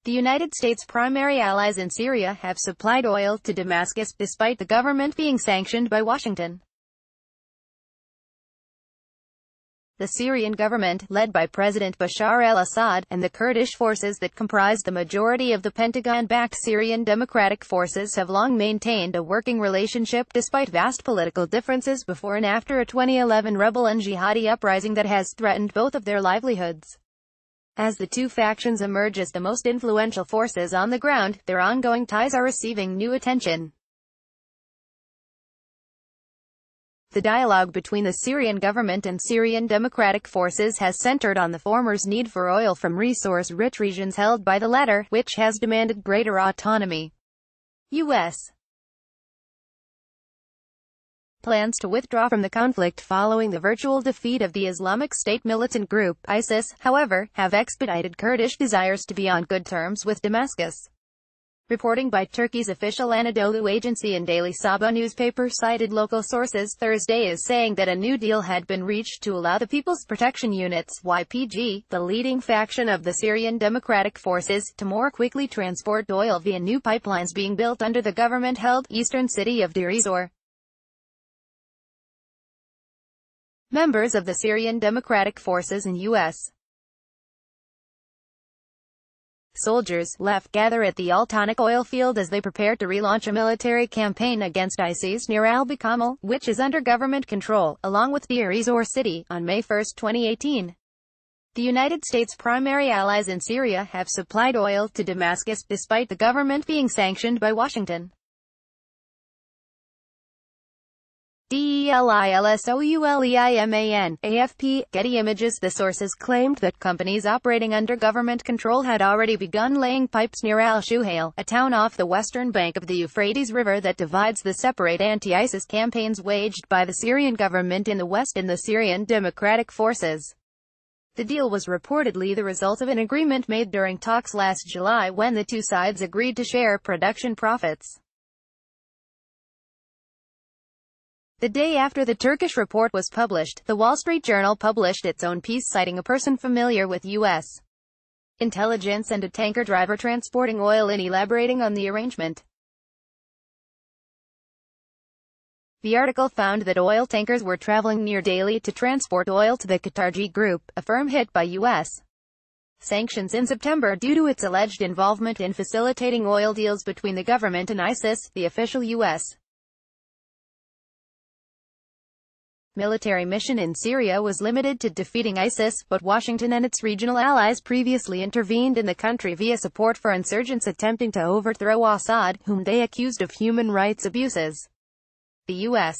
The United States' primary allies in Syria have supplied oil to Damascus, despite the government being sanctioned by Washington. The Syrian government, led by President Bashar al-Assad, and the Kurdish forces that comprise the majority of the Pentagon-backed Syrian Democratic Forces have long maintained a working relationship despite vast political differences before and after a 2011 rebel and jihadi uprising that has threatened both of their livelihoods. As the two factions emerge as the most influential forces on the ground, their ongoing ties are receiving new attention. The dialogue between the Syrian government and Syrian Democratic Forces has centered on the former's need for oil from resource-rich regions held by the latter, which has demanded greater autonomy. U.S. plans to withdraw from the conflict following the virtual defeat of the Islamic State militant group, ISIS, however, have expedited Kurdish desires to be on good terms with Damascus. Reporting by Turkey's official Anadolu agency and Daily Sabah newspaper cited local sources Thursday as saying that a new deal had been reached to allow the People's Protection Units, YPG, the leading faction of the Syrian Democratic Forces, to more quickly transport oil via new pipelines being built under the government-held eastern city of Deir ez-Zor. Members of the Syrian Democratic Forces and U.S. soldiers left gather at the Al-Tanak oil field as they prepare to relaunch a military campaign against ISIS near al-Bikamal, which is under government control, along with Deir ez-Zor city, on May 1, 2018. The United States' primary allies in Syria have supplied oil to Damascus, despite the government being sanctioned by Washington. DELILSOULEIMAN, AFP, Getty Images. The sources claimed that companies operating under government control had already begun laying pipes near al-Shuhail, a town off the western bank of the Euphrates River that divides the separate anti-ISIS campaigns waged by the Syrian government in the west and the Syrian Democratic Forces. The deal was reportedly the result of an agreement made during talks last July when the two sides agreed to share production profits. The day after the Turkish report was published, The Wall Street Journal published its own piece citing a person familiar with U.S. intelligence and a tanker driver transporting oil and elaborating on the arrangement. The article found that oil tankers were traveling near daily to transport oil to the Qatarji Group, a firm hit by U.S. sanctions in September due to its alleged involvement in facilitating oil deals between the government and ISIS, the official U.S. military mission in Syria was limited to defeating ISIS, but Washington and its regional allies previously intervened in the country via support for insurgents attempting to overthrow Assad, whom they accused of human rights abuses. The U.S.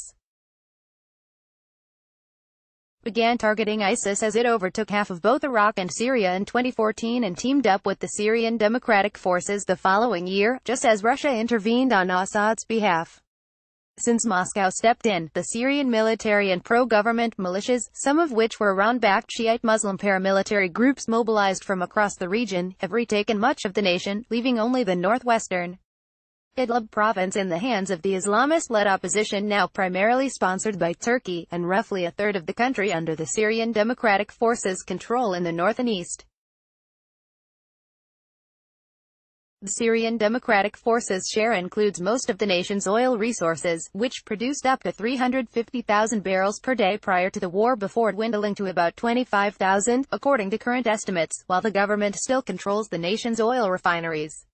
began targeting ISIS as it overtook half of both Iraq and Syria in 2014 and teamed up with the Syrian Democratic Forces the following year, just as Russia intervened on Assad's behalf. Since Moscow stepped in, the Syrian military and pro-government militias, some of which were Iran-backed Shiite Muslim paramilitary groups mobilized from across the region, have retaken much of the nation, leaving only the northwestern Idlib province in the hands of the Islamist-led opposition, now primarily sponsored by Turkey, and roughly a third of the country under the Syrian Democratic Forces' control in the north and east. The Syrian Democratic Forces' share includes most of the nation's oil resources, which produced up to 350,000 barrels per day prior to the war before dwindling to about 25,000, according to current estimates, while the government still controls the nation's oil refineries.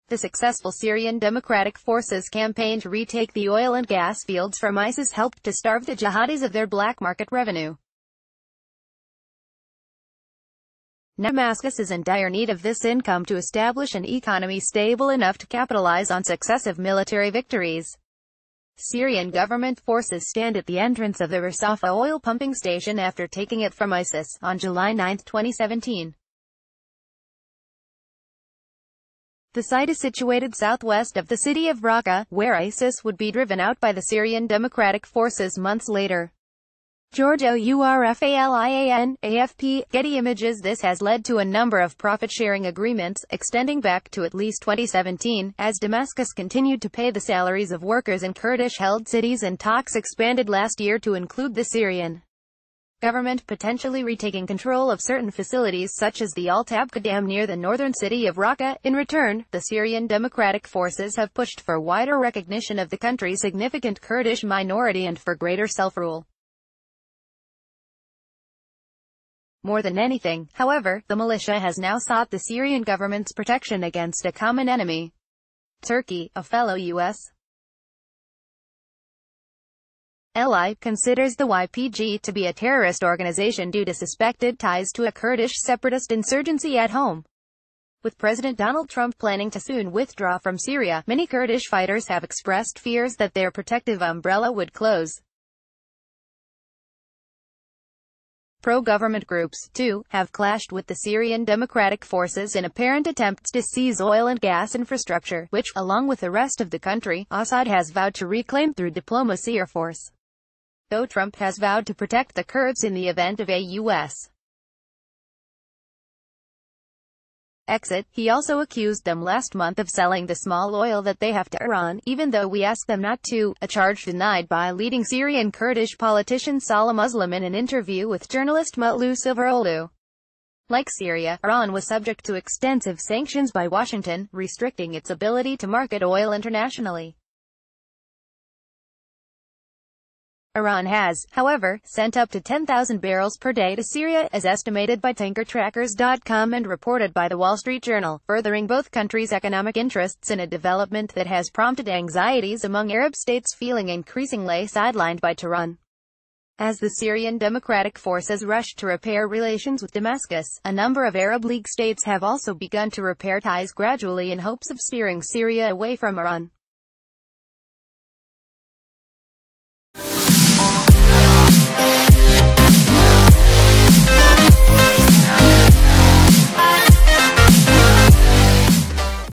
The successful Syrian Democratic Forces campaign to retake the oil and gas fields from ISIS helped to starve the jihadis of their black market revenue. Damascus is in dire need of this income to establish an economy stable enough to capitalize on successive military victories. Syrian government forces stand at the entrance of the Rasafa oil pumping station after taking it from ISIS on July 9, 2017. The site is situated southwest of the city of Raqqa, where ISIS would be driven out by the Syrian Democratic Forces months later. George Orfalian, AFP, Getty Images. This has led to a number of profit-sharing agreements, extending back to at least 2017, as Damascus continued to pay the salaries of workers in Kurdish-held cities, and talks expanded last year to include the Syrian government potentially retaking control of certain facilities such as the al-Tabqa dam near the northern city of Raqqa. In return, the Syrian Democratic Forces have pushed for wider recognition of the country's significant Kurdish minority and for greater self-rule. More than anything, however, the militia has now sought the Syrian government's protection against a common enemy. Turkey, a fellow U.S. ally, considers the YPG to be a terrorist organization due to suspected ties to a Kurdish separatist insurgency at home. With President Donald Trump planning to soon withdraw from Syria, many Kurdish fighters have expressed fears that their protective umbrella would close. Pro-government groups, too, have clashed with the Syrian Democratic Forces in apparent attempts to seize oil and gas infrastructure, which, along with the rest of the country, Assad has vowed to reclaim through diplomacy or force. Though Trump has vowed to protect the Kurds in the event of a U.S. exit, he also accused them last month of selling the small oil that they have to Iran, even though we asked them not to, a charge denied by leading Syrian Kurdish politician Salah Muslim in an interview with journalist Mutlu Silveroğlu. Like Syria, Iran was subject to extensive sanctions by Washington, restricting its ability to market oil internationally. Iran has, however, sent up to 10,000 barrels per day to Syria, as estimated by tankertrackers.com and reported by The Wall Street Journal, furthering both countries' economic interests in a development that has prompted anxieties among Arab states feeling increasingly sidelined by Tehran. As the Syrian Democratic Forces rush to repair relations with Damascus, a number of Arab League states have also begun to repair ties gradually in hopes of steering Syria away from Iran.